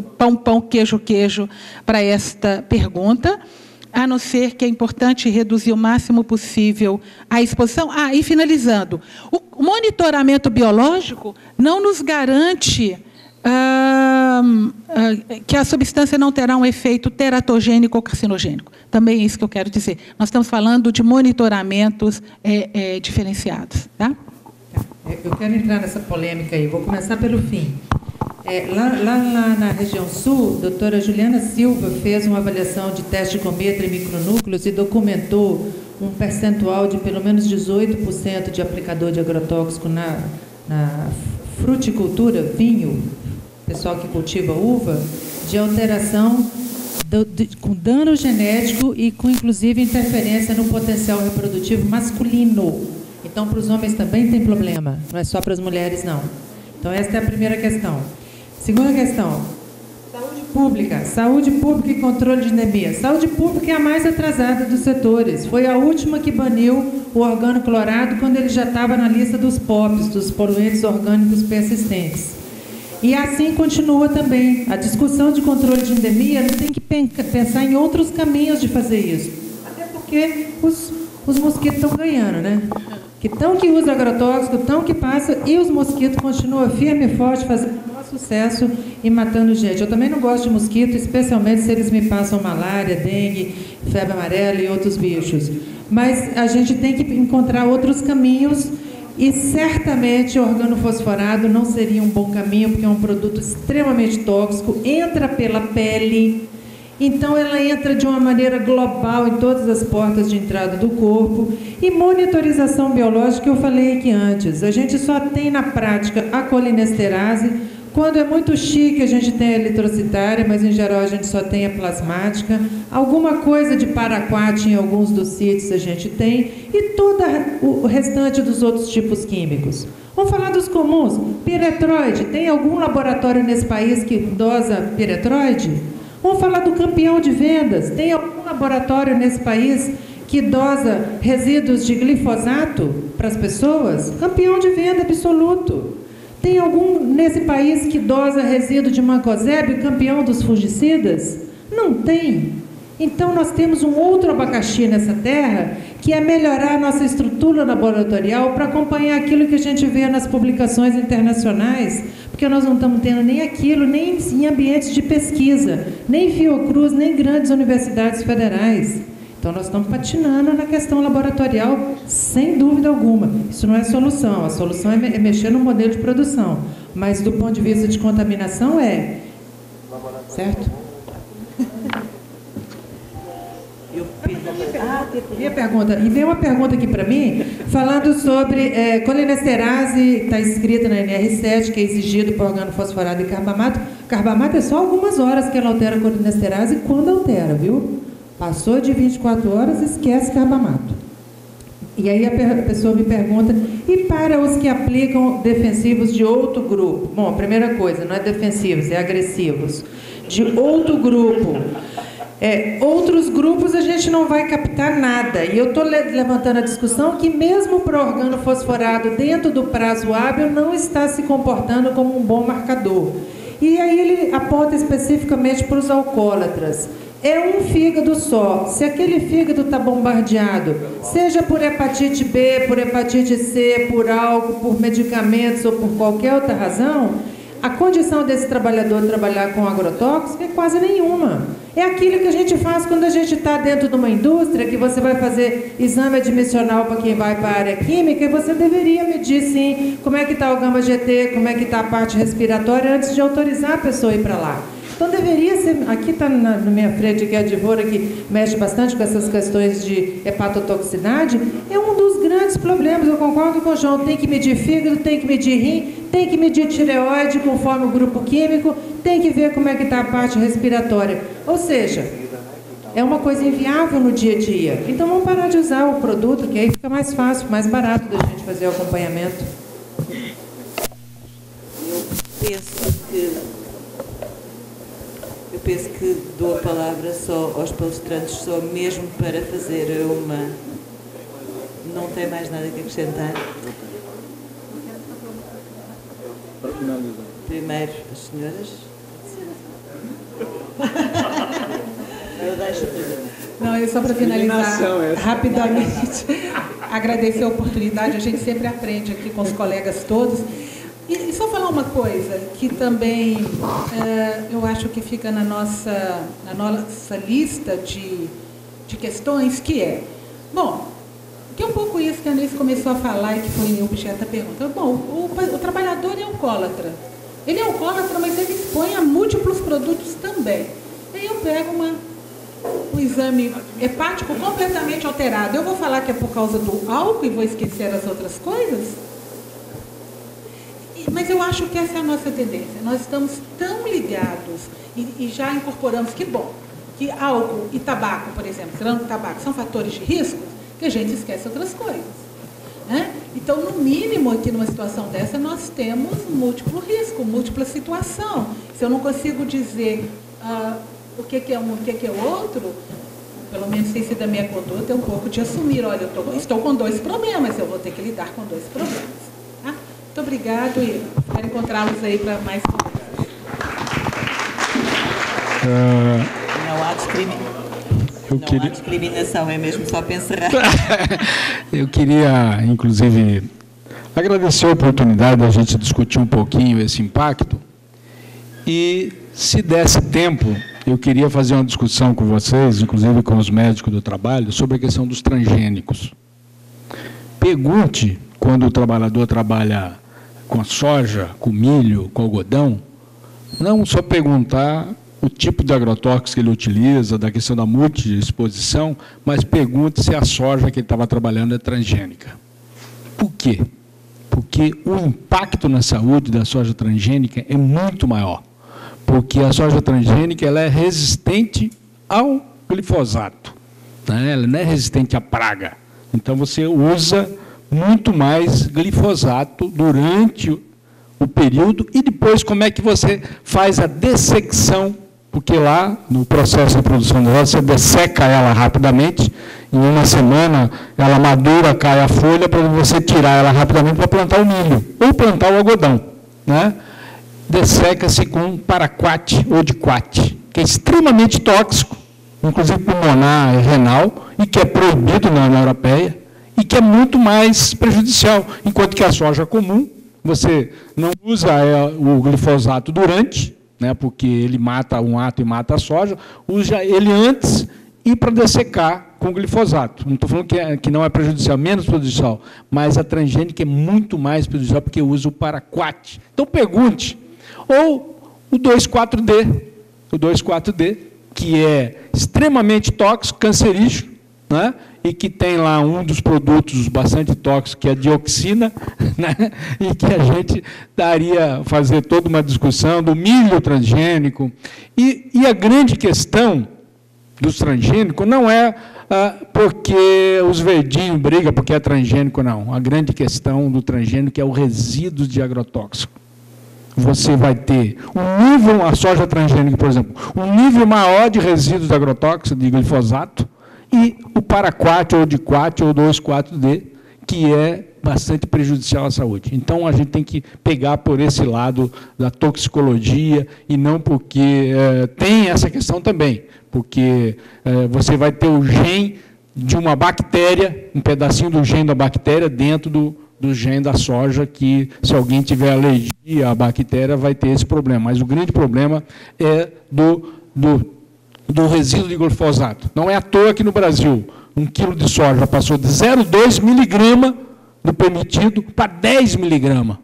pão, queijo para esta pergunta, a não ser que é importante reduzir o máximo possível a exposição. E finalizando, o monitoramento biológico não nos garante que a substância não terá um efeito teratogênico ou carcinogênico. Também é isso que eu quero dizer. Nós estamos falando de monitoramentos diferenciados. Tá? Eu quero entrar nessa polêmica aí. Vou começar pelo fim. Lá na região sul, a doutora Juliana Silva fez uma avaliação de teste de Gômetra e micronúcleos e documentou um percentual de pelo menos 18% de aplicador de agrotóxico na fruticultura, vinho, pessoal que cultiva uva, de alteração com dano genético e com, inclusive, interferência no potencial reprodutivo masculino. Então, para os homens também tem problema, não é só para as mulheres, não. Então, essa é a primeira questão. Segunda questão, saúde pública e controle de endemia. Saúde pública é a mais atrasada dos setores. Foi a última que baniu o organoclorado quando ele já estava na lista dos POPs, dos poluentes orgânicos persistentes. E assim continua também. A discussão de controle de endemia não tem que pensar em outros caminhos de fazer isso. Até porque os mosquitos estão ganhando, né? Que usa agrotóxico, que passa, e os mosquitos continuam firme e forte, fazendo sucesso e matando gente. Eu também não gosto de mosquito, especialmente se eles me passam malária, dengue, febre amarela e outros bichos. Mas a gente tem que encontrar outros caminhos e certamente o organofosforado não seria um bom caminho, porque é um produto extremamente tóxico, entra pela pele, então ela entra de uma maneira global em todas as portas de entrada do corpo. E monitorização biológica, eu falei aqui antes, a gente só tem na prática a colinesterase. Quando é muito chique, a gente tem a eritrocitária, mas em geral a gente só tem a plasmática. Alguma coisa de paraquat em alguns dos sítios a gente tem, e todo o restante dos outros tipos químicos. Vamos falar dos comuns. Piretroide, tem algum laboratório nesse país que dosa piretroide? Vamos falar do campeão de vendas. Tem algum laboratório nesse país que dosa resíduos de glifosato para as pessoas? Campeão de venda absoluto. Tem algum nesse país que dosa resíduo de mancozeb, campeão dos fungicidas? Não tem. Então, nós temos um outro abacaxi nessa terra, que é melhorar a nossa estrutura laboratorial para acompanhar aquilo que a gente vê nas publicações internacionais, porque nós não estamos tendo nem aquilo, nem em ambientes de pesquisa, nem Fiocruz, nem grandes universidades federais. Então, nós estamos patinando na questão laboratorial, sem dúvida alguma. Isso não é solução. A solução é mexer no modelo de produção. Mas, do ponto de vista de contaminação, certo? Minha pergunta. E veio uma pergunta aqui para mim, falando sobre colinesterase, está escrita na NR7, que é exigido por organofosforado e carbamato. Carbamato é só algumas horas que ela altera a colinesterase, quando altera, viu? Passou de 24 horas, esquece carbamato. E aí a pessoa me pergunta, e para os que aplicam defensivos de outro grupo? Bom, a primeira coisa, não é defensivos, é agressivos. De outro grupo. Outros grupos a gente não vai captar nada. E eu estou levantando a discussão que mesmo para o organofosforado dentro do prazo hábil não está se comportando como um bom marcador. E aí ele aponta especificamente para os alcoólatras. É um fígado só. Se aquele fígado está bombardeado, seja por hepatite B, por hepatite C, por álcool, por medicamentos ou por qualquer outra razão, a condição desse trabalhador trabalhar com agrotóxico é quase nenhuma. É aquilo que a gente faz quando a gente está dentro de uma indústria, que você vai fazer exame admissional para quem vai para a área química, e você deveria medir, sim, como é que está o gama-GT, como é que está a parte respiratória, antes de autorizar a pessoa a ir para lá. Então, deveria ser... Aqui está na minha frente, que é a Divora, que mexe bastante com essas questões de hepatotoxicidade. É um dos grandes problemas, eu concordo com o João. Tem que medir fígado, tem que medir rim, tem que medir tireoide, conforme o grupo químico, tem que ver como é que está a parte respiratória. Ou seja, é uma coisa inviável no dia a dia. Então, vamos parar de usar o produto, que aí fica mais fácil, mais barato da gente fazer o acompanhamento. Eu penso que dou a palavra só aos palestrantes, só mesmo para fazer uma... Não tem mais nada que acrescentar? Primeiro, as senhoras. Não, é só para finalizar rapidamente, agradecer a oportunidade, a gente sempre aprende aqui com os colegas todos. E só falar uma coisa, que também eu acho que fica na nossa lista de questões, que é, bom, que é um pouco isso que a Anís começou a falar e que foi objeto da pergunta. Bom, o trabalhador é alcoólatra. Ele é alcoólatra, mas ele expõe a múltiplos produtos também. Aí eu pego um exame hepático completamente alterado. Eu vou falar que é por causa do álcool e vou esquecer as outras coisas? Mas eu acho que essa é a nossa tendência. Nós estamos tão ligados e já incorporamos, que bom, que álcool e tabaco, por exemplo, tirando o tabaco, são fatores de risco, que a gente esquece outras coisas. Né? Então, no mínimo, aqui numa situação dessa, nós temos múltiplo risco, múltipla situação. Se eu não consigo dizer o que é um, o que é outro, pelo menos sem ser da minha conduta, é um pouco de assumir, olha, eu estou com 2 problemas, eu vou ter que lidar com 2 problemas. Tá? Muito obrigado e espero encontrá-los aí para mais conversas. Não há discriminação, é mesmo só para encerrar. Eu queria, inclusive, agradecer a oportunidade da gente discutir um pouquinho esse impacto e, se desse tempo, eu queria fazer uma discussão com vocês, inclusive com os médicos do trabalho, sobre a questão dos transgênicos. Pergunte, quando o trabalhador trabalha com a soja, com milho, com algodão, não só perguntar o tipo de agrotóxico que ele utiliza, da questão da multi-exposição, mas pergunte se a soja que ele estava trabalhando é transgênica. Por quê? Porque o impacto na saúde da soja transgênica é muito maior. Porque a soja transgênica ela é resistente ao glifosato, né? Ela não é resistente à praga. Então, você usa muito mais glifosato durante o período e depois como é que você faz a dessecção, porque lá no processo de produção da soja você desseca ela rapidamente, em uma semana ela madura, cai a folha para você tirar ela rapidamente para plantar o milho ou plantar o algodão, né? Desseca-se com paraquat ou diquat, que é extremamente tóxico, inclusive pulmonar e renal, e que é proibido na União Europeia, e que é muito mais prejudicial, enquanto que a soja comum, você não usa o glifosato durante, né, porque ele mata um ato e mata a soja, usa ele antes e para dessecar com glifosato. Não estou falando que não é prejudicial, menos prejudicial, mas a transgênica é muito mais prejudicial porque usa o paraquat. Então, pergunte. Ou o 2,4-D, que é extremamente tóxico, cancerígeno, né? E que tem lá um dos produtos bastante tóxicos, que é a dioxina, né? E que a gente fazer toda uma discussão do milho transgênico. E a grande questão dos transgênicos não é porque os verdinhos brigam porque é transgênico, não. A grande questão do transgênico é o resíduo de agrotóxico. Você vai ter um nível, a soja transgênica, por exemplo, um nível maior de resíduos de agrotóxico, de glifosato, e o paraquat, ou diquat, ou 2,4-D, que é bastante prejudicial à saúde. Então, a gente tem que pegar por esse lado da toxicologia, e não porque tem essa questão também, porque você vai ter o gene de uma bactéria, um pedacinho do gene da bactéria dentro do gene da soja, que se alguém tiver alergia à bactéria vai ter esse problema. Mas o grande problema é do resíduo de glifosato. Não é à toa que no Brasil 1 quilo de soja passou de 0,2 miligrama do permitido para 10 miligramas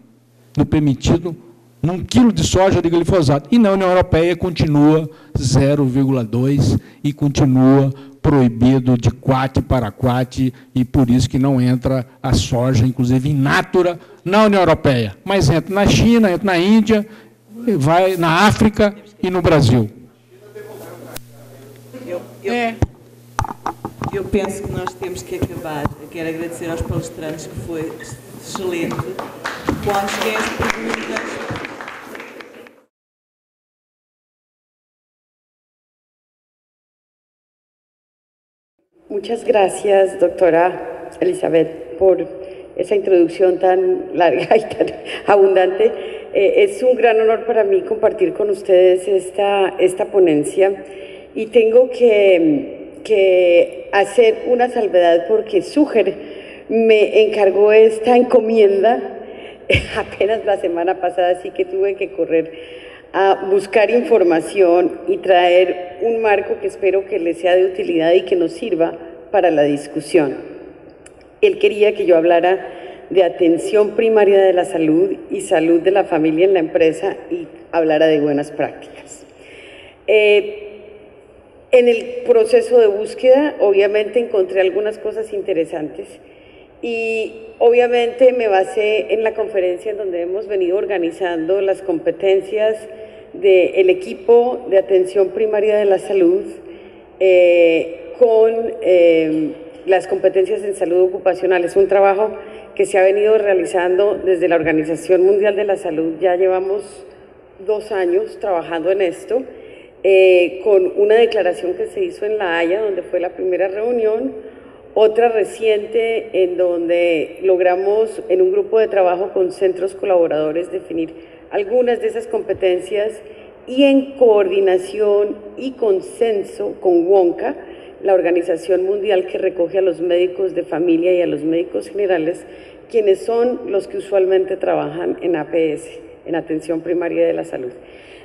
do permitido num quilo de soja de glifosato. E na União Europeia continua 0,2 e continua proibido de quat e paraquat, e por isso que não entra a soja, inclusive in natura, na União Europeia. Mas entra na China, entra na Índia, vai na África e no Brasil. Eu penso que nós temos que acabar. Eu quero agradecer aos palestrantes, que foi excelente. Quando cheguem as perguntas... Muchas gracias, doctora Elizabeth, por esa introducción tan larga y tan abundante. Es un gran honor para mí compartir con ustedes esta ponencia y tengo que hacer una salvedad porque Súger me encargó esta encomienda apenas la semana pasada, así que tuve que correr a buscar información y traer un marco que espero que les sea de utilidad y que nos sirva para la discusión. Él quería que yo hablara de atención primaria de la salud y salud de la familia en la empresa y hablara de buenas prácticas. En el proceso de búsqueda, obviamente, encontré algunas cosas interesantes y obviamente me basé en la conferencia en donde hemos venido organizando las competencias del equipo de atención primaria de la salud con las competencias en salud ocupacional. Es un trabajo que se ha venido realizando desde la Organización Mundial de la Salud. Ya llevamos 2 años trabajando en esto, con una declaración que se hizo en La Haya, donde fue la primera reunión, otra reciente en donde logramos en un grupo de trabajo con centros colaboradores definir algunas de esas competencias y en coordinación y consenso con WONCA, la organización mundial que recoge a los médicos de familia y a los médicos generales, quienes son los que usualmente trabajan en APS, en atención primaria de la salud.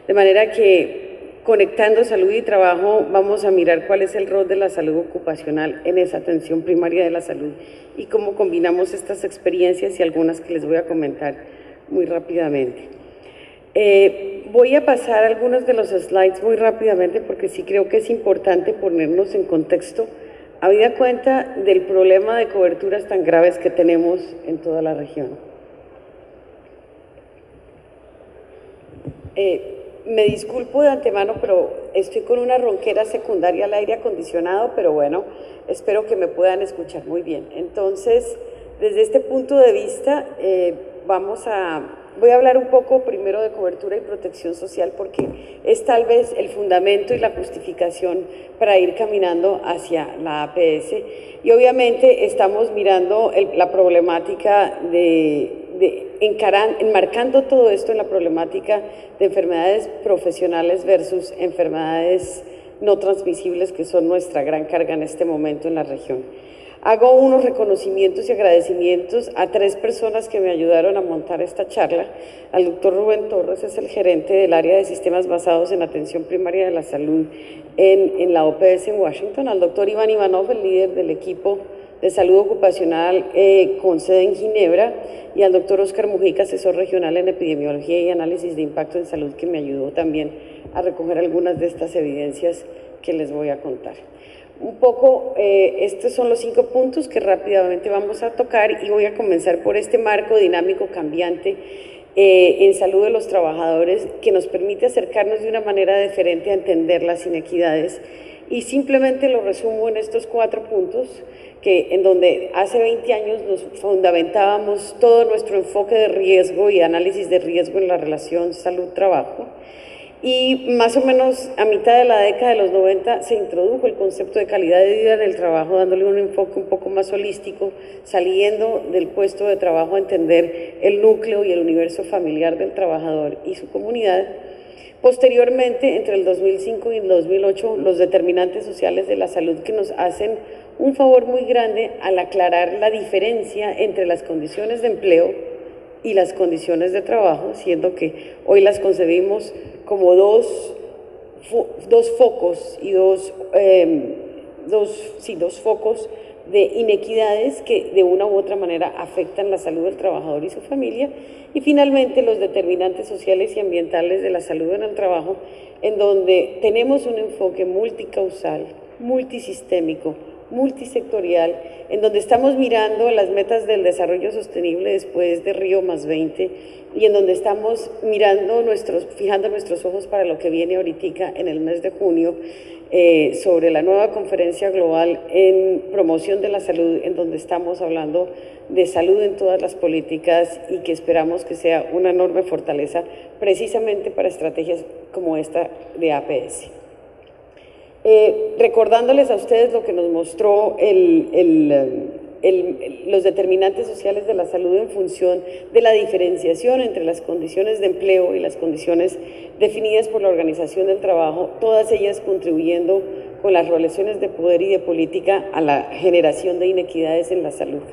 De manera que, conectando salud y trabajo, vamos a mirar cuál es el rol de la salud ocupacional en esa atención primaria de la salud y cómo combinamos estas experiencias y algunas que les voy a comentar muy rápidamente. Voy a pasar algunos de los slides muy rápidamente porque sí creo que es importante ponernos en contexto, habida cuenta del problema de coberturas tan graves que tenemos en toda la región. Me disculpo de antemano, pero estoy con una ronquera secundaria al aire acondicionado, pero bueno, espero que me puedan escuchar muy bien. Entonces, desde este punto de vista, voy a hablar un poco primero de cobertura y protección social porque es tal vez el fundamento y la justificación para ir caminando hacia la APS. Y obviamente estamos mirando la problemática enmarcando todo esto en la problemática de enfermedades profesionales versus enfermedades no transmisibles, que son nuestra gran carga en este momento en la región. Hago unos reconocimientos y agradecimientos a 3 personas que me ayudaron a montar esta charla. Al doctor Rubén Torres, es el gerente del área de sistemas basados en atención primaria de la salud en la OPS en Washington. Al doctor Iván Ivanov, el líder del equipo de salud ocupacional con sede en Ginebra, y al doctor Oscar Mujica, asesor regional en epidemiología y análisis de impacto en salud, que me ayudó también a recoger algunas de estas evidencias que les voy a contar. Un poco, estos son los 5 puntos que rápidamente vamos a tocar y voy a comenzar por este marco dinámico cambiante en salud de los trabajadores que nos permite acercarnos de una manera diferente a entender las inequidades y simplemente lo resumo en estos 4 puntos en donde hace 20 años nos fundamentábamos todo nuestro enfoque de riesgo y análisis de riesgo en la relación salud-trabajo. Y más o menos a mitad de la década de los 90 se introdujo el concepto de calidad de vida en el trabajo, dándole un enfoque un poco más holístico, saliendo del puesto de trabajo a entender el núcleo y el universo familiar del trabajador y su comunidad. Posteriormente, entre el 2005 y el 2008, los determinantes sociales de la salud que nos hacen un favor muy grande al aclarar la diferencia entre las condiciones de empleo y las condiciones de trabajo, siendo que hoy las concebimos como dos focos y dos focos de inequidades que de una u otra manera afectan la salud del trabajador y su familia, y finalmente los determinantes sociales y ambientales de la salud en el trabajo, en donde tenemos un enfoque multicausal, multisistémico, multisectorial, en donde estamos mirando las metas del desarrollo sostenible después de Río +20 y en donde estamos fijando nuestros ojos para lo que viene ahorita en el mes de junio sobre la nueva conferencia global en promoción de la salud, en donde estamos hablando de salud en todas las políticas y que esperamos que sea una enorme fortaleza precisamente para estrategias como esta de APS. Recordándoles a ustedes lo que nos mostró el los determinantes sociales de la salud en función de la diferenciación entre las condiciones de empleo y las condiciones definidas por la organización del trabajo, todas ellas contribuyendo con las relaciones de poder y de política a la generación de inequidades en la salud.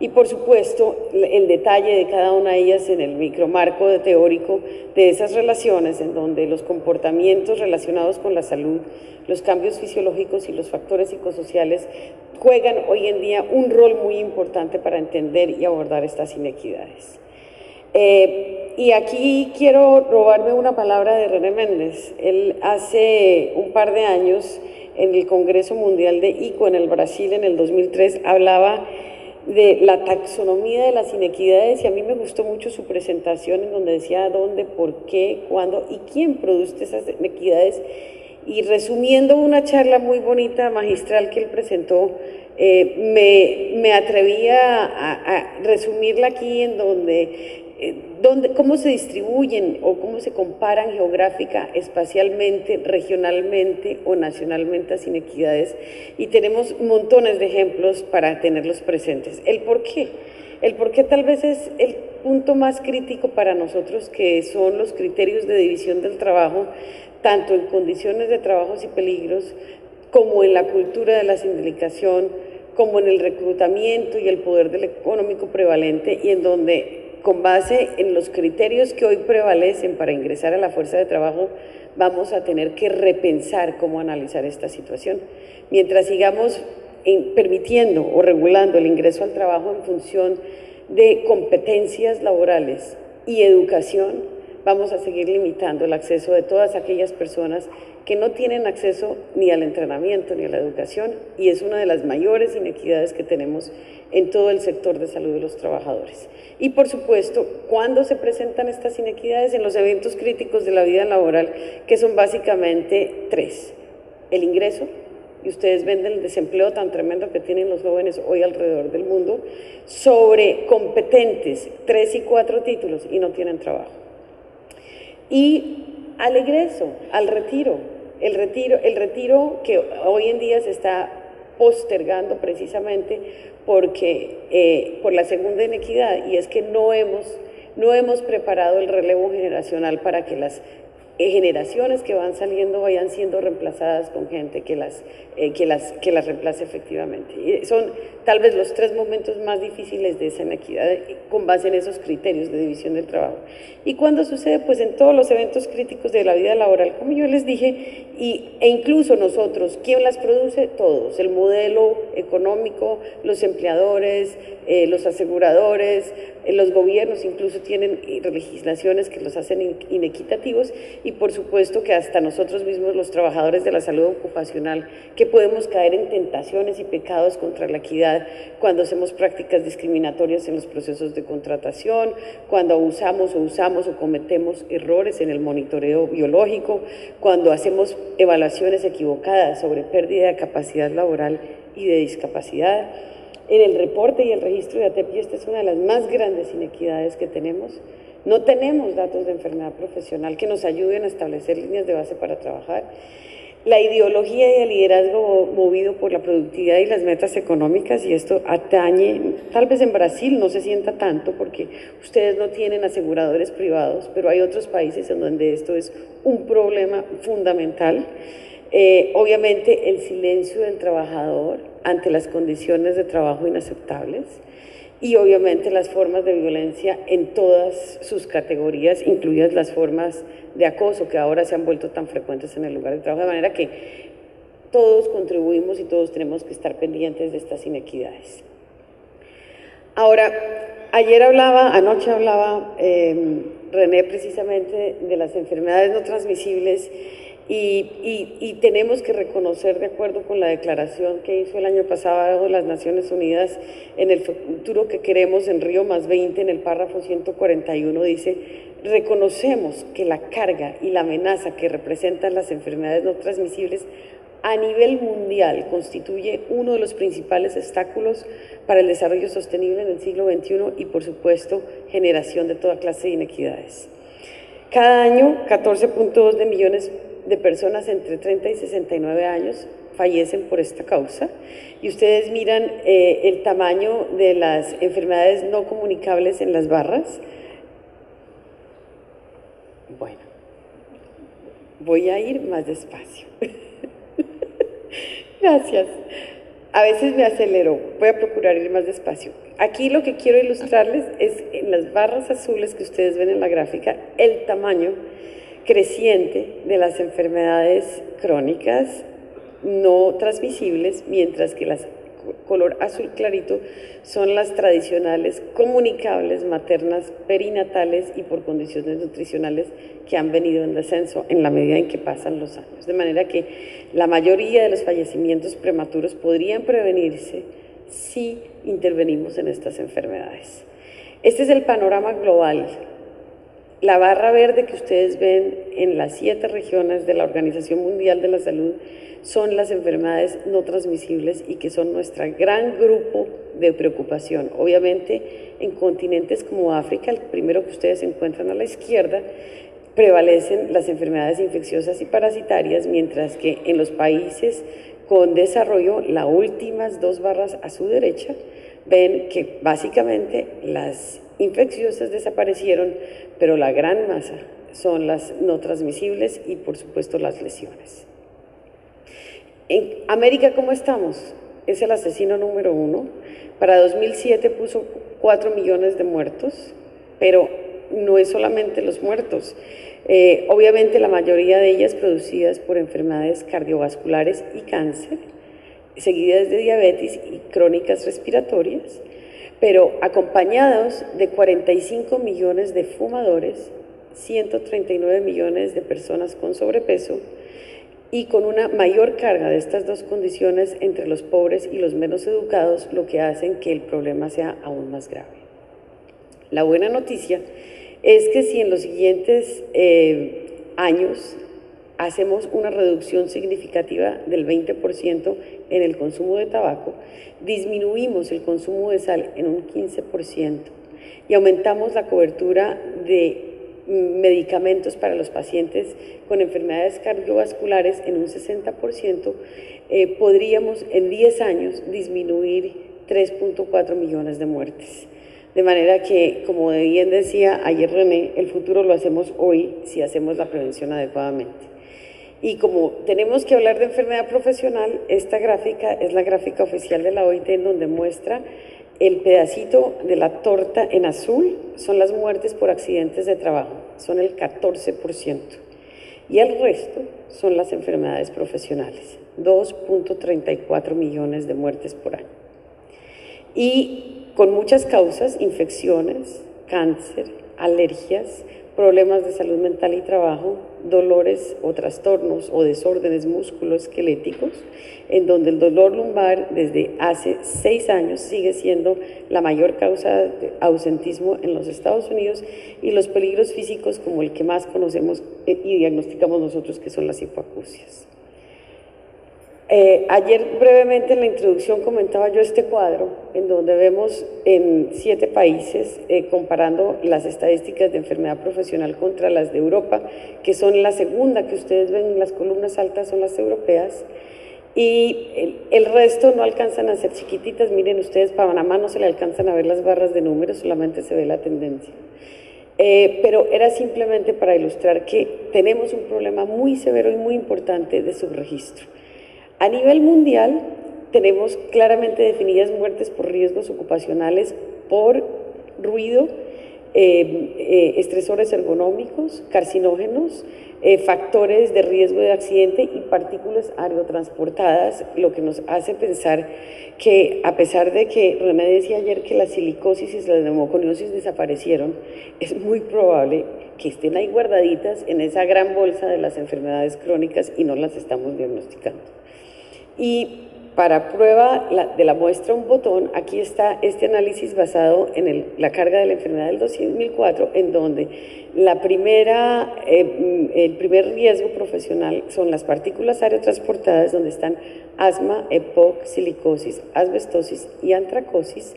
Y por supuesto, el detalle de cada una de ellas en el micromarco teórico de esas relaciones, en donde los comportamientos relacionados con la salud, los cambios fisiológicos y los factores psicosociales juegan hoy en día un rol muy importante para entender y abordar estas inequidades. Y aquí quiero robarme una palabra de René Méndez. Él hace un par de años, en el Congreso Mundial de ICO en el Brasil, en el 2003, hablaba de la taxonomía de las inequidades, y a mí me gustó mucho su presentación en donde decía dónde, por qué, cuándo y quién produce esas inequidades. Y resumiendo una charla muy bonita, magistral, que él presentó, me atreví a resumirla aquí en cómo se distribuyen o cómo se comparan geográfica, espacialmente, regionalmente o nacionalmente las inequidades, y tenemos montones de ejemplos para tenerlos presentes. El por qué tal vez es el punto más crítico para nosotros, que son los criterios de división del trabajo, tanto en condiciones de trabajos y peligros, como en la cultura de la sindicación, como en el reclutamiento y el poder del económico prevalente, y en donde, con base en los criterios que hoy prevalecen para ingresar a la fuerza de trabajo, vamos a tener que repensar cómo analizar esta situación. Mientras sigamos permitiendo o regulando el ingreso al trabajo en función de competencias laborales y educación, vamos a seguir limitando el acceso de todas aquellas personas que no tienen acceso ni al entrenamiento ni a la educación, y es una de las mayores inequidades que tenemos en todo el sector de salud de los trabajadores. Y por supuesto, ¿cuándo se presentan estas inequidades? En los eventos críticos de la vida laboral, que son básicamente tres: el ingreso, y ustedes ven el desempleo tan tremendo que tienen los jóvenes hoy alrededor del mundo, sobre competentes, 3 y 4 títulos y no tienen trabajo. Y al egreso, al retiro, el retiro que hoy en día se está postergando precisamente porque, por la segunda inequidad, y es que no hemos preparado el relevo generacional para que las generaciones que van saliendo vayan siendo reemplazadas con gente que las reemplace efectivamente. Y son tal vez los 3 momentos más difíciles de esa inequidad, con base en esos criterios de división del trabajo. ¿Y cuándo sucede? Pues en todos los eventos críticos de la vida laboral, como yo les dije, e incluso nosotros. ¿Quién las produce? Todos: el modelo económico, los empleadores, los aseguradores, los gobiernos incluso tienen legislaciones que los hacen inequitativos, y por supuesto que hasta nosotros mismos, los trabajadores de la salud ocupacional, que podemos caer en tentaciones y pecados contra la equidad cuando hacemos prácticas discriminatorias en los procesos de contratación, cuando usamos o cometemos errores en el monitoreo biológico, cuando hacemos evaluaciones equivocadas sobre pérdida de capacidad laboral y de discapacidad. En el reporte y el registro de ATP, esta es una de las más grandes inequidades que tenemos. No tenemos datos de enfermedad profesional que nos ayuden a establecer líneas de base para trabajar. La ideología y el liderazgo movido por la productividad y las metas económicas, y esto atañe, tal vez en Brasil no se sienta tanto porque ustedes no tienen aseguradores privados, pero hay otros países en donde esto es un problema fundamental. Obviamente el silencio del trabajador ante las condiciones de trabajo inaceptables, y obviamente las formas de violencia en todas sus categorías, incluidas las formas de acoso que ahora se han vuelto tan frecuentes en el lugar de trabajo, de manera que todos contribuimos y todos tenemos que estar pendientes de estas inequidades. Ahora, anoche hablaba René precisamente de las enfermedades no transmisibles, y tenemos que reconocer, de acuerdo con la declaración que hizo el año pasado las Naciones Unidas en el futuro que queremos en Río +20, en el párrafo 141 dice: reconocemos que la carga y la amenaza que representan las enfermedades no transmisibles a nivel mundial constituye uno de los principales obstáculos para el desarrollo sostenible en el siglo XXI y, por supuesto, generación de toda clase de inequidades. Cada año, 14.2 millones de personas entre 30 y 69 años fallecen por esta causa, y ustedes miran el tamaño de las enfermedades no comunicables en las barras. Bueno, voy a ir más despacio. Gracias. A veces me acelero, voy a procurar ir más despacio. Aquí lo que quiero ilustrarles es en las barras azules que ustedes ven en la gráfica, el tamaño creciente de las enfermedades crónicas no transmisibles, mientras que las color azul clarito son las tradicionales comunicables, maternas, perinatales y por condiciones nutricionales que han venido en descenso en la medida en que pasan los años. De manera que la mayoría de los fallecimientos prematuros podrían prevenirse si intervenimos en estas enfermedades. Este es el panorama global. La barra verde que ustedes ven en las 7 regiones de la Organización Mundial de la Salud son las enfermedades no transmisibles y que son nuestro gran grupo de preocupación. Obviamente, en continentes como África, el primero que ustedes encuentran a la izquierda, prevalecen las enfermedades infecciosas y parasitarias, mientras que en los países con desarrollo, las últimas 2 barras a su derecha, ven que básicamente las infecciosas desaparecieron, pero la gran masa son las no transmisibles y, por supuesto, las lesiones. En América, ¿cómo estamos? Es el asesino número 1. Para 2007 puso 4 millones de muertos, pero no es solamente los muertos. Obviamente la mayoría de ellas producidas por enfermedades cardiovasculares y cáncer, seguidas de diabetes y crónicas respiratorias, pero acompañados de 45 millones de fumadores, 139 millones de personas con sobrepeso, y con una mayor carga de estas dos condiciones entre los pobres y los menos educados, lo que hacen que el problema sea aún más grave. La buena noticia es que si en los siguientes años hacemos una reducción significativa del 20% en el consumo de tabaco, disminuimos el consumo de sal en un 15% y aumentamos la cobertura de medicamentos para los pacientes con enfermedades cardiovasculares en un 60%, podríamos en 10 años disminuir 3.4 millones de muertes. De manera que, como bien decía ayer René, el futuro lo hacemos hoy si hacemos la prevención adecuadamente. Y como tenemos que hablar de enfermedad profesional, esta gráfica es la gráfica oficial de la OIT, en donde muestra el pedacito de la torta en azul, son las muertes por accidentes de trabajo, son el 14%. Y el resto son las enfermedades profesionales, 2.34 millones de muertes por año. Y con muchas causas, infecciones, cáncer, alergias, problemas de salud mental y trabajo, dolores o trastornos o desórdenes musculoesqueléticos, en donde el dolor lumbar desde hace 6 años sigue siendo la mayor causa de ausentismo en los Estados Unidos, y los peligros físicos como el que más conocemos y diagnosticamos nosotros, que son las hipoacusias. Ayer brevemente en la introducción comentaba yo este cuadro en donde vemos en 7 países comparando las estadísticas de enfermedad profesional contra las de Europa, que son la segunda que ustedes ven en las columnas altas, son las europeas, y el resto no alcanzan a ser chiquititas. Miren ustedes, para Panamá no se le alcanzan a ver las barras de números, solamente se ve la tendencia. Pero era simplemente para ilustrar que tenemos un problema muy severo y muy importante de subregistro. A nivel mundial, tenemos claramente definidas muertes por riesgos ocupacionales, por ruido, estresores ergonómicos, carcinógenos, factores de riesgo de accidente y partículas aerotransportadas, lo que nos hace pensar que, a pesar de que René decía ayer que la silicosis y la neumoconiosis desaparecieron, es muy probable que estén ahí guardaditas en esa gran bolsa de las enfermedades crónicas y no las estamos diagnosticando. Y para prueba de la muestra un botón, aquí está este análisis basado en la carga de la enfermedad del 2004, en donde El primer riesgo profesional son las partículas aerotransportadas, donde están asma, EPOC, silicosis, asbestosis y antracosis,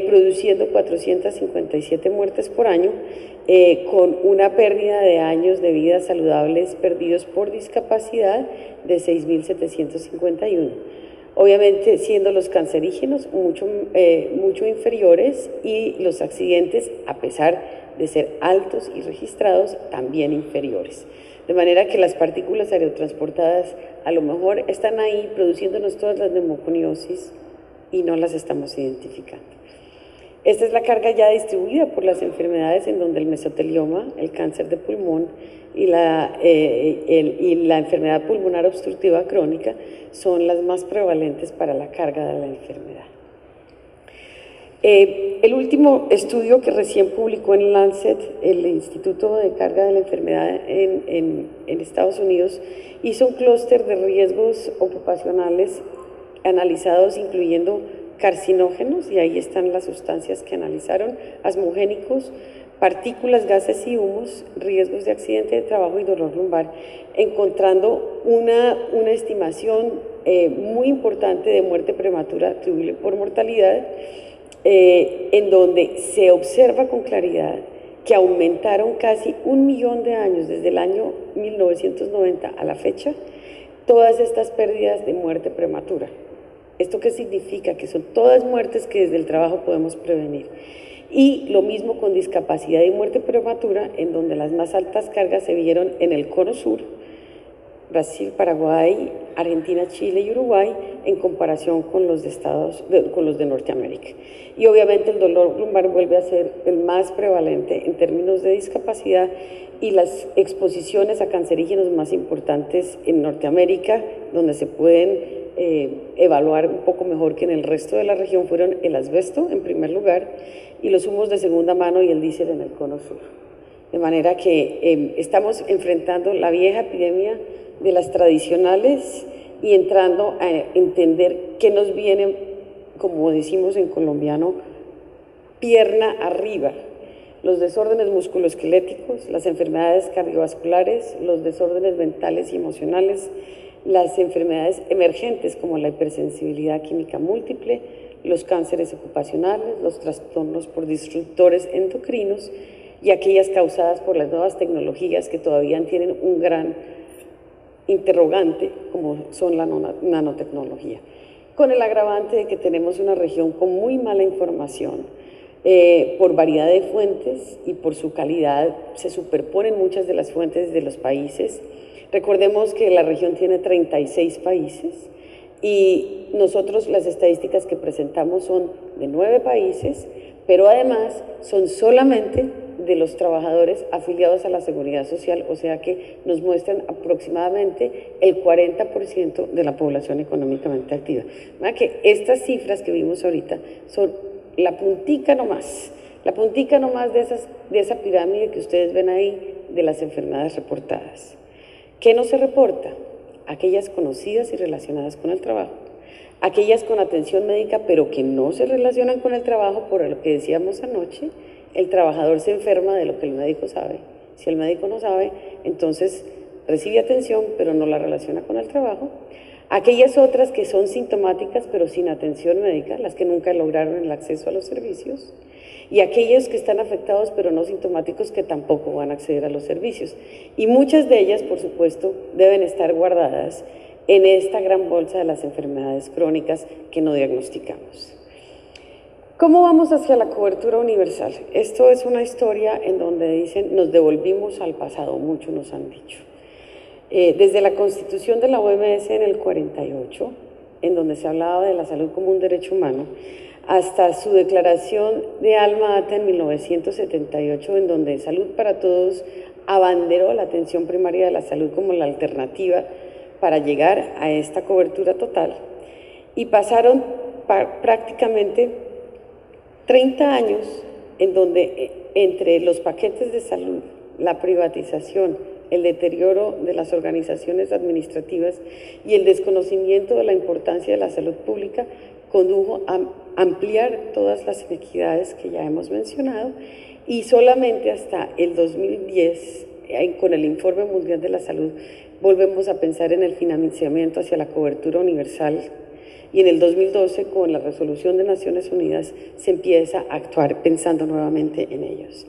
produciendo 457 muertes por año, con una pérdida de años de vida saludables perdidos por discapacidad de 6.751. Obviamente siendo los cancerígenos mucho inferiores y los accidentes, a pesar de ser altos y registrados, también inferiores. De manera que las partículas aerotransportadas a lo mejor están ahí produciéndonos todas las neumoconiosis y no las estamos identificando. Esta es la carga ya distribuida por las enfermedades en donde el mesotelioma, el cáncer de pulmón y la enfermedad pulmonar obstructiva crónica son las más prevalentes para la carga de la enfermedad. El último estudio que recién publicó en Lancet, el Instituto de Carga de la Enfermedad en Estados Unidos, hizo un clúster de riesgos ocupacionales analizados incluyendo carcinógenos, y ahí están las sustancias que analizaron, asmogénicos, partículas, gases y humos, riesgos de accidente de trabajo y dolor lumbar, encontrando una estimación muy importante de muerte prematura atribuible por mortalidad, en donde se observa con claridad que aumentaron casi 1 millón de años desde el año 1990 a la fecha todas estas pérdidas de muerte prematura. ¿Esto qué significa? Que son todas muertes que desde el trabajo podemos prevenir. Y lo mismo con discapacidad y muerte prematura, en donde las más altas cargas se vieron en el Cono Sur, Brasil, Paraguay, Argentina, Chile y Uruguay, en comparación con los de Norteamérica. Y obviamente el dolor lumbar vuelve a ser el más prevalente en términos de discapacidad, y las exposiciones a cancerígenos más importantes en Norteamérica, donde se pueden evaluar un poco mejor que en el resto de la región, fueron el asbesto en primer lugar y los humos de segunda mano y el diésel en el Cono Sur. De manera que estamos enfrentando la vieja epidemia de las tradicionales y entrando a entender qué nos viene, como decimos en colombiano, pierna arriba. Los desórdenes musculoesqueléticos, las enfermedades cardiovasculares, los desórdenes mentales y emocionales, las enfermedades emergentes como la hipersensibilidad química múltiple, los cánceres ocupacionales, los trastornos por disruptores endocrinos y aquellas causadas por las nuevas tecnologías que todavía tienen un gran interrogante, como son la nanotecnología. Con el agravante de que tenemos una región con muy mala información, por variedad de fuentes y por su calidad, se superponen muchas de las fuentes de los países. Recordemos que la región tiene 36 países y nosotros las estadísticas que presentamos son de 9 países, pero además son solamente de los trabajadores afiliados a la Seguridad Social, o sea que nos muestran aproximadamente el 40% de la población económicamente activa. Que estas cifras que vimos ahorita son la puntica nomás de esa pirámide que ustedes ven ahí de las enfermedades reportadas. ¿Qué no se reporta? Aquellas conocidas y relacionadas con el trabajo, aquellas con atención médica pero que no se relacionan con el trabajo, por lo que decíamos anoche, el trabajador se enferma de lo que el médico sabe. Si el médico no sabe, entonces recibe atención pero no la relaciona con el trabajo. Aquellas otras que son sintomáticas pero sin atención médica, las que nunca lograron el acceso a los servicios, y aquellos que están afectados pero no sintomáticos que tampoco van a acceder a los servicios. Y muchas de ellas, por supuesto, deben estar guardadas en esta gran bolsa de las enfermedades crónicas que no diagnosticamos. ¿Cómo vamos hacia la cobertura universal? Esto es una historia en donde dicen, nos devolvimos al pasado, muchos nos han dicho. Desde la Constitución de la OMS en el 48, en donde se hablaba de la salud como un derecho humano, hasta su declaración de Alma Ata en 1978, en donde Salud para Todos abanderó la atención primaria de la salud como la alternativa para llegar a esta cobertura total. Y pasaron prácticamente 30 años en donde entre los paquetes de salud, la privatización, el deterioro de las organizaciones administrativas y el desconocimiento de la importancia de la salud pública condujo a ampliar todas las inequidades que ya hemos mencionado y solamente hasta el 2010, con el Informe Mundial de la Salud, volvemos a pensar en el financiamiento hacia la cobertura universal, y en el 2012, con la resolución de Naciones Unidas, se empieza a actuar pensando nuevamente en ellos.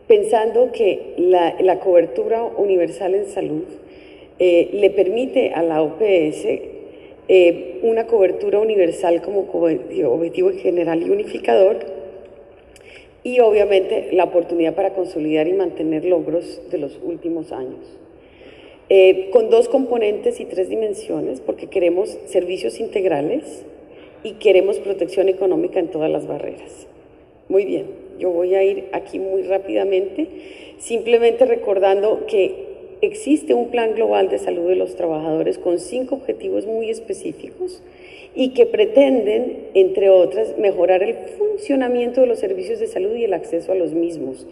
Pensando que la cobertura universal en salud le permite a la OPS una cobertura universal como objetivo general y unificador, y obviamente la oportunidad para consolidar y mantener logros de los últimos años. Con dos componentes y tres dimensiones, porque queremos servicios integrales y queremos protección económica en todas las barreras. Muy bien, yo voy a ir aquí muy rápidamente, simplemente recordando que existe un plan global de salud de los trabajadores con 5 objetivos muy específicos y que pretenden, entre otras, mejorar el funcionamiento de los servicios de salud y el acceso a los mismos.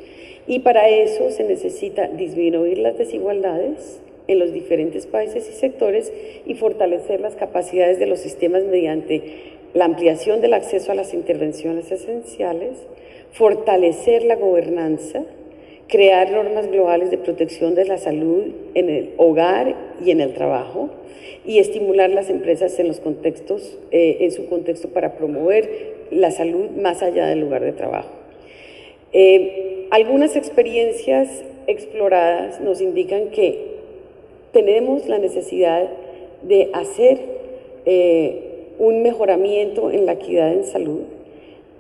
Y para eso se necesita disminuir las desigualdades en los diferentes países y sectores y fortalecer las capacidades de los sistemas mediante la ampliación del acceso a las intervenciones esenciales, fortalecer la gobernanza, crear normas globales de protección de la salud en el hogar y en el trabajo, y estimular las empresas en los contextos, en su contexto para promover la salud más allá del lugar de trabajo. Algunas experiencias exploradas nos indican que tenemos la necesidad de hacer un mejoramiento en la equidad en salud.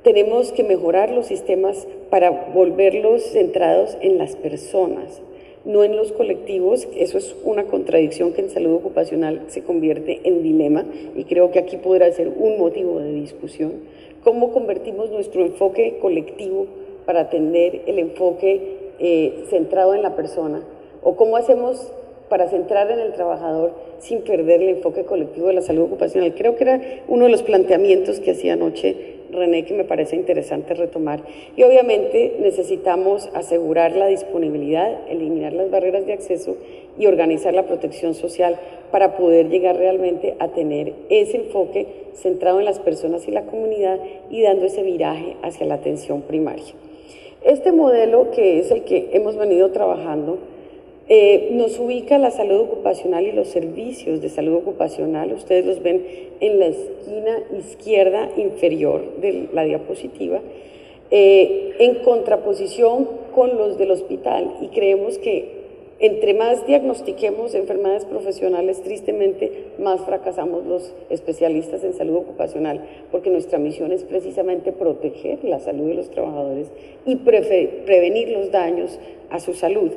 Tenemos que mejorar los sistemas para volverlos centrados en las personas, no en los colectivos. Eso es una contradicción que en salud ocupacional se convierte en dilema, y creo que aquí podrá ser un motivo de discusión. ¿Cómo convertimos nuestro enfoque colectivo para atender el enfoque centrado en la persona? ¿O cómo hacemos para centrar en el trabajador sin perder el enfoque colectivo de la salud ocupacional? Creo que era uno de los planteamientos que hacía anoche René, que me parece interesante retomar. Y obviamente necesitamos asegurar la disponibilidad, eliminar las barreras de acceso y organizar la protección social para poder llegar realmente a tener ese enfoque centrado en las personas y la comunidad, y dando ese viraje hacia la atención primaria. Este modelo, que es el que hemos venido trabajando, nos ubica la salud ocupacional y los servicios de salud ocupacional. Ustedes los ven en la esquina izquierda inferior de la diapositiva, en contraposición con los del hospital, y creemos que entre más diagnostiquemos enfermedades profesionales, tristemente más fracasamos los especialistas en salud ocupacional, porque nuestra misión es precisamente proteger la salud de los trabajadores y prevenir los daños a su salud.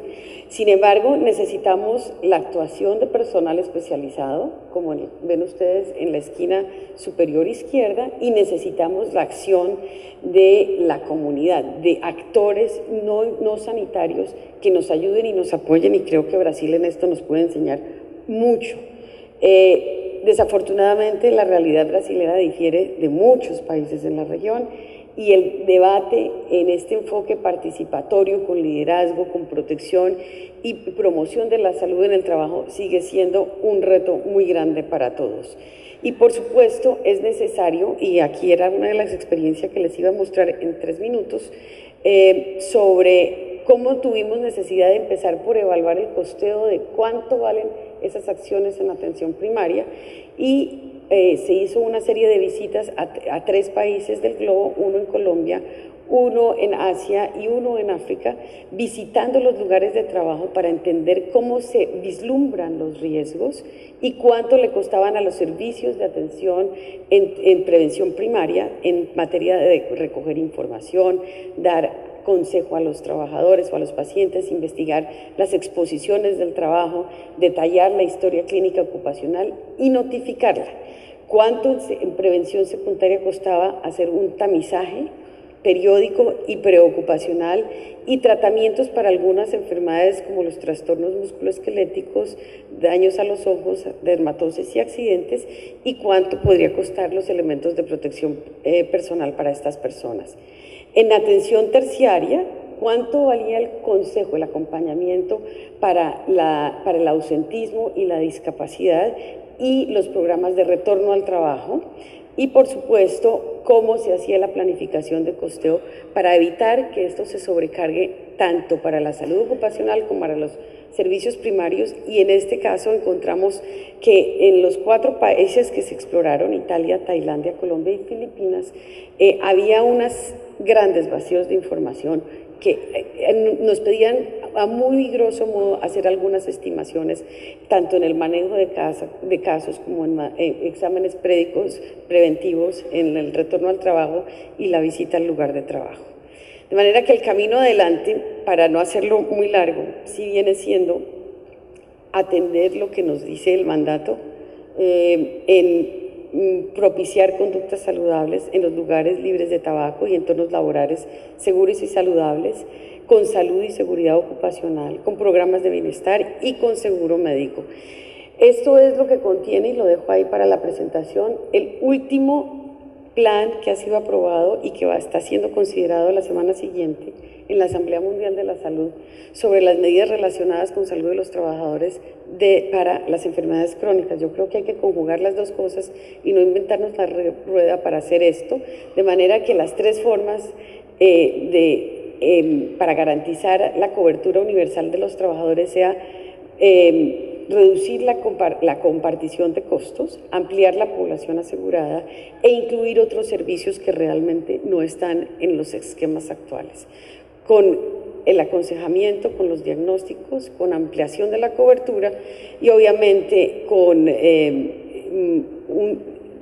Sin embargo, necesitamos la actuación de personal especializado, como ven ustedes en la esquina superior izquierda, y necesitamos la acción de la comunidad, de actores no sanitarios que nos ayuden y nos apoyen, y creo que Brasil en esto nos puede enseñar mucho. Desafortunadamente, la realidad brasilera difiere de muchos países en la región, y el debate en este enfoque participatorio, con liderazgo, con protección y promoción de la salud en el trabajo, sigue siendo un reto muy grande para todos. Y por supuesto es necesario, y aquí era una de las experiencias que les iba a mostrar en 3 minutos, sobre cómo tuvimos necesidad de empezar por evaluar el costeo de cuánto valen esas acciones en atención primaria, y se hizo una serie de visitas a 3 países del globo, uno en Colombia, uno en Asia y uno en África, visitando los lugares de trabajo para entender cómo se vislumbran los riesgos y cuánto le costaban a los servicios de atención en prevención primaria en materia de recoger información, dar consejo a los trabajadores o a los pacientes, investigar las exposiciones del trabajo, detallar la historia clínica ocupacional y notificarla. ¿Cuánto en prevención secundaria costaba hacer un tamizaje periódico y preocupacional y tratamientos para algunas enfermedades como los trastornos musculoesqueléticos, daños a los ojos, dermatosis y accidentes, y cuánto podría costar los elementos de protección personal para estas personas? En atención terciaria, ¿cuánto valía el consejo, el acompañamiento para el ausentismo y la discapacidad y los programas de retorno al trabajo? y, por supuesto, cómo se hacía la planificación de costeo para evitar que esto se sobrecargue tanto para la salud ocupacional como para los servicios primarios. Y en este caso encontramos que en los 4 países que se exploraron, Italia, Tailandia, Colombia y Filipinas, había unos grandes vacíos de información que nos pedían a muy grosso modo hacer algunas estimaciones, tanto en el manejo de casos como en exámenes preventivos, en el retorno al trabajo y la visita al lugar de trabajo. De manera que el camino adelante, para no hacerlo muy largo, sí viene siendo atender lo que nos dice el mandato, en propiciar conductas saludables en los lugares libres de tabaco y entornos laborales seguros y saludables, con salud y seguridad ocupacional, con programas de bienestar y con seguro médico. Esto es lo que contiene, y lo dejo ahí para la presentación, el último plan que ha sido aprobado y que está siendo considerado la semana siguiente en la Asamblea Mundial de la Salud sobre las medidas relacionadas con salud de los trabajadores para las enfermedades crónicas. Yo creo que hay que conjugar las dos cosas y no inventarnos la rueda para hacer esto, de manera que las 3 formas para garantizar la cobertura universal de los trabajadores sea reducir la compartición de costos, ampliar la población asegurada e incluir otros servicios que realmente no están en los esquemas actuales, con el aconsejamiento, con los diagnósticos, con ampliación de la cobertura y obviamente con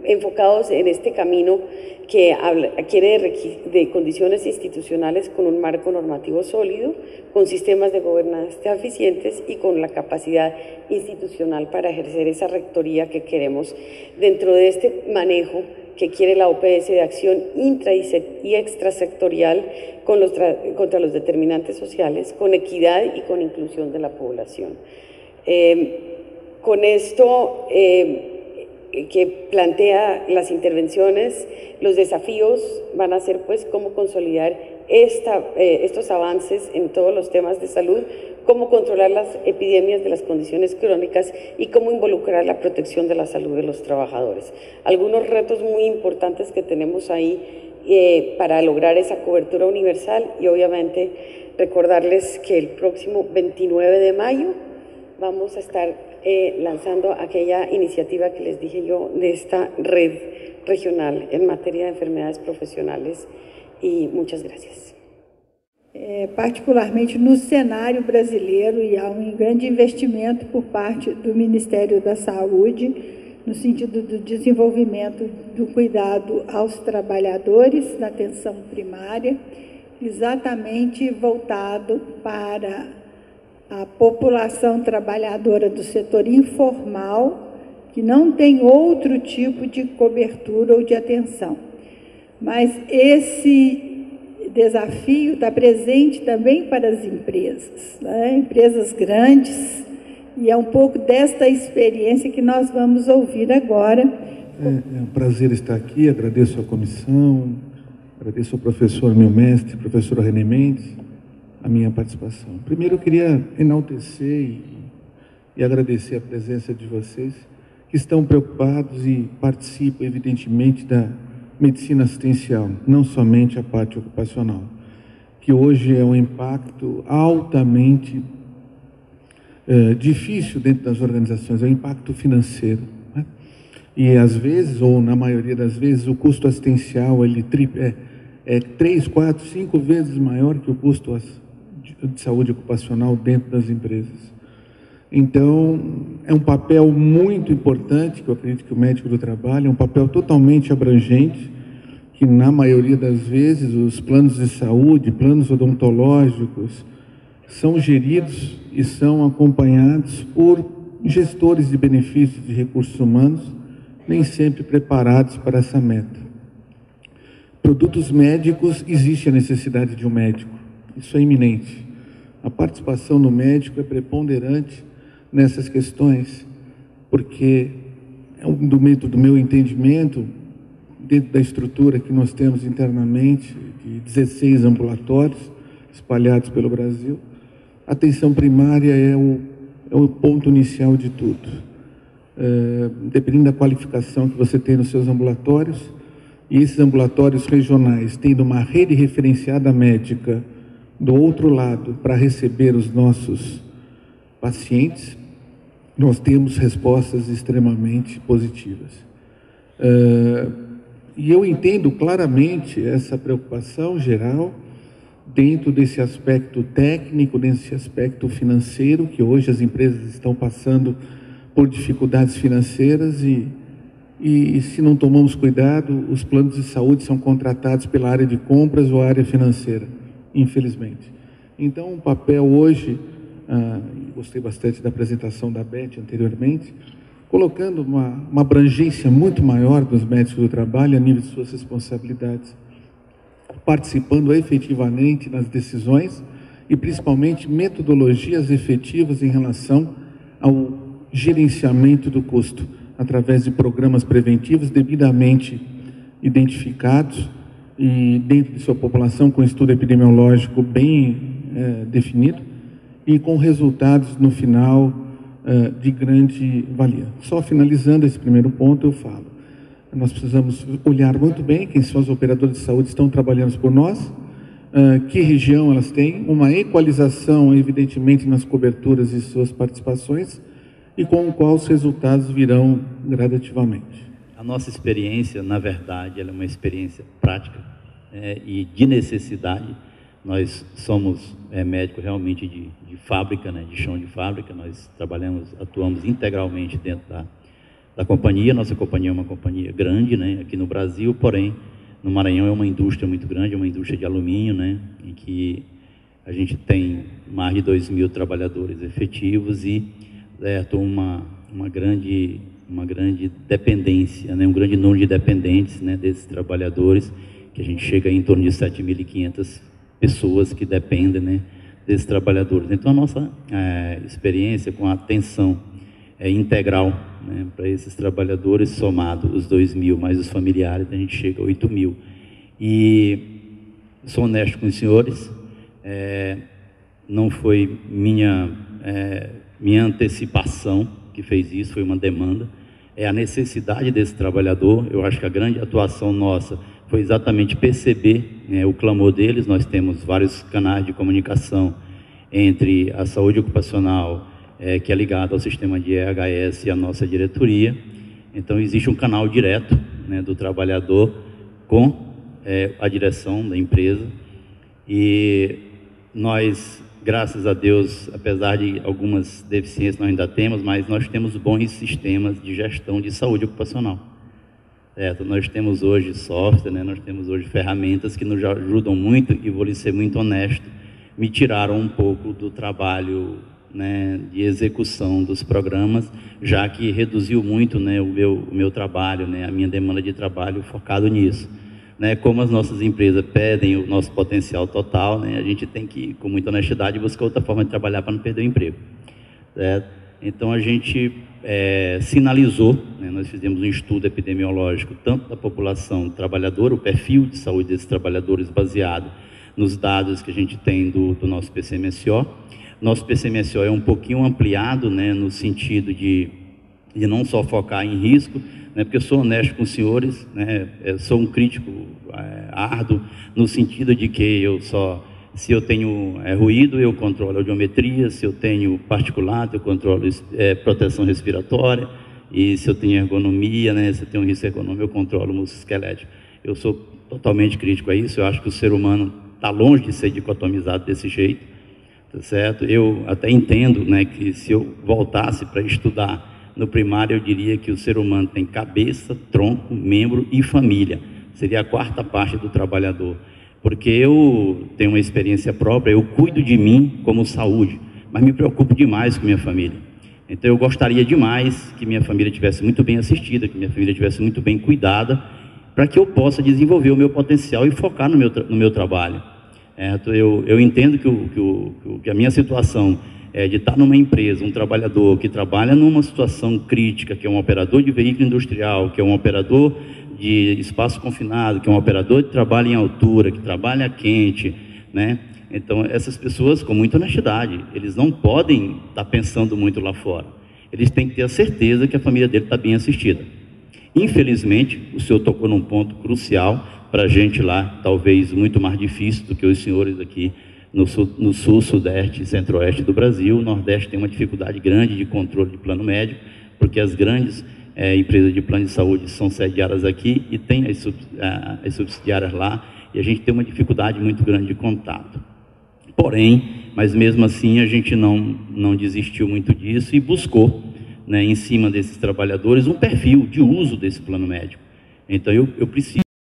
enfocados en este camino que quiere de condiciones institucionales con un marco normativo sólido, con sistemas de gobernanza eficientes y con la capacidad institucional para ejercer esa rectoría que queremos dentro de este manejo que quiere la OPS de acción intra y extrasectorial contra los determinantes sociales, con equidad y con inclusión de la población. Con esto que plantea las intervenciones, los desafíos van a ser pues cómo consolidar estos avances en todos los temas de salud, cómo controlar las epidemias de las condiciones crónicas y cómo involucrar la protección de la salud de los trabajadores. Algunos retos muy importantes que tenemos ahí para lograr esa cobertura universal, y obviamente recordarles que el próximo 29 de mayo vamos a estar lanzando aquella iniciativa que les dije yo de esta red regional en materia de enfermedades profesionales. E muitas graças. Particularmente no cenário brasileiro, e há grande investimento por parte do Ministério da Saúde no sentido do desenvolvimento do cuidado aos trabalhadores na atenção primária, exatamente voltado para a população trabalhadora do setor informal, que não tem outro tipo de cobertura ou de atenção. Mas esse desafio está presente também para as empresas, né? Empresas grandes, e é um pouco desta experiência que nós vamos ouvir agora. É um prazer estar aqui, agradeço a comissão, agradeço ao professor, meu mestre, professor René Mendes, a minha participação. Primeiro eu queria enaltecer e agradecer a presença de vocês, que estão preocupados e participam, evidentemente, da medicina assistencial, não somente a parte ocupacional, que hoje é um impacto altamente difícil dentro das organizações, é um impacto financeiro, né? E às vezes, ou na maioria das vezes, o custo assistencial ele é 3, 4, 5 vezes maior que o custo de saúde ocupacional dentro das empresas. Então, é um papel muito importante, que eu acredito que o médico do trabalho, é um papel totalmente abrangente, que na maioria das vezes os planos de saúde, planos odontológicos, são geridos e são acompanhados por gestores de benefícios de recursos humanos, nem sempre preparados para essa meta. Produtos médicos, existe a necessidade de um médico, isso é iminente. A participação do médico é preponderante nessas questões, porque do meu entendimento, dentro da estrutura que nós temos internamente, de 16 ambulatórios espalhados pelo Brasil, a atenção primária é o ponto inicial de tudo. dependendo da qualificação que você tem nos seus ambulatórios, e esses ambulatórios regionais tendo uma rede referenciada médica do outro lado para receber os nossos pacientes, nós temos respostas extremamente positivas. E eu entendo claramente essa preocupação geral dentro desse aspecto técnico, desse aspecto financeiro, que hoje as empresas estão passando por dificuldades financeiras e se não tomamos cuidado, os planos de saúde são contratados pela área de compras ou área financeira, infelizmente. Então, o papel hoje, gostei bastante da apresentação da Beth anteriormente, colocando uma abrangência muito maior dos médicos do trabalho a nível de suas responsabilidades, participando efetivamente nas decisões e principalmente metodologias efetivas em relação ao gerenciamento do custo, através de programas preventivos devidamente identificados e dentro de sua população com estudo epidemiológico bem definido e com resultados no final de grande valia. Só finalizando esse primeiro ponto, eu falo, nós precisamos olhar muito bem quem são os operadores de saúde que estão trabalhando por nós, que região elas têm, uma equalização, evidentemente, nas coberturas e suas participações, e com qual os resultados virão gradativamente. A nossa experiência, na verdade, ela é uma experiência prática e de necessidade. Nós somos médicos realmente de fábrica, né, de chão de fábrica. Nós atuamos integralmente dentro da companhia. Nossa companhia é uma companhia grande, né, aqui no Brasil, porém, no Maranhão é uma indústria muito grande, é uma indústria de alumínio, né, em que a gente tem mais de 2.000 trabalhadores efetivos e uma grande dependência, né, um grande número de dependentes, né, desses trabalhadores, que a gente chega em torno de 7.500 pessoas que dependem, né, desses trabalhadores. Então, a nossa experiência com a atenção integral, né, para esses trabalhadores, somado os 2.000 mais os familiares, a gente chega a 8.000. E sou honesto com os senhores, não foi minha antecipação que fez isso, foi uma demanda, é a necessidade desse trabalhador. Eu acho que a grande atuação nossa foi exatamente perceber, né, o clamor deles. Nós temos vários canais de comunicação entre a saúde ocupacional, que é ligado ao sistema de EHS e a nossa diretoria. Então, existe um canal direto, né, do trabalhador com a direção da empresa, e nós, graças a Deus, apesar de algumas deficiências nós ainda temos, mas nós temos bons sistemas de gestão de saúde ocupacional. Nós temos hoje software, né? Nós temos hoje ferramentas que nos ajudam muito, e vou lhe ser muito honesto, me tiraram um pouco do trabalho, né, de execução dos programas, já que reduziu muito, né, o meu trabalho, né, a minha demanda de trabalho focado nisso. Né, como as nossas empresas pedem o nosso potencial total, né, a gente tem que, com muita honestidade, buscar outra forma de trabalhar para não perder o emprego. Certo? Então, a gente sinalizou, né, nós fizemos um estudo epidemiológico, tanto da população trabalhadora, o perfil de saúde desses trabalhadores, baseado nos dados que a gente tem do nosso PCMSO. Nosso PCMSO é um pouquinho ampliado, né, no sentido de não só focar em risco, né, porque eu sou honesto com os senhores, né, sou um crítico árduo, no sentido de que se eu tenho ruído, eu controlo a audiometria, se eu tenho particulado, eu controlo proteção respiratória, e se eu tenho ergonomia, né, se eu tenho risco ergonômico, eu controlo o músculo esquelético. Eu sou totalmente crítico a isso. Eu acho que o ser humano está longe de ser dicotomizado desse jeito, tá certo? Eu até entendo, né, que se eu voltasse para estudar no primário, eu diria que o ser humano tem cabeça, tronco, membro e família. Seria a quarta parte do trabalhador. Porque eu tenho uma experiência própria, eu cuido de mim como saúde, mas me preocupo demais com minha família. Então, eu gostaria demais que minha família estivesse muito bem assistida, que minha família estivesse muito bem cuidada, para que eu possa desenvolver o meu potencial e focar no meu trabalho. Eu entendo que a minha situação de estar numa empresa, um trabalhador que trabalha numa situação crítica, que é um operador de veículo industrial, que é um operador de espaço confinado, que é um operador de trabalho em altura, que trabalha quente, né? Então, essas pessoas, com muita honestidade, eles não podem estar pensando muito lá fora. eles têm que ter a certeza que a família dele está bem assistida. Infelizmente, o senhor tocou num ponto crucial para a gente lá, talvez muito mais difícil do que os senhores aqui no sul, sudeste e centro-oeste do Brasil. O Nordeste tem uma dificuldade grande de controle de plano médico, porque as grandes empresas de plano de saúde são sediadas aqui e tem as subsidiárias lá, e a gente tem uma dificuldade muito grande de contato. Porém, mas mesmo assim a gente não desistiu muito disso e buscou, né, em cima desses trabalhadores, um perfil de uso desse plano médico. Então eu preciso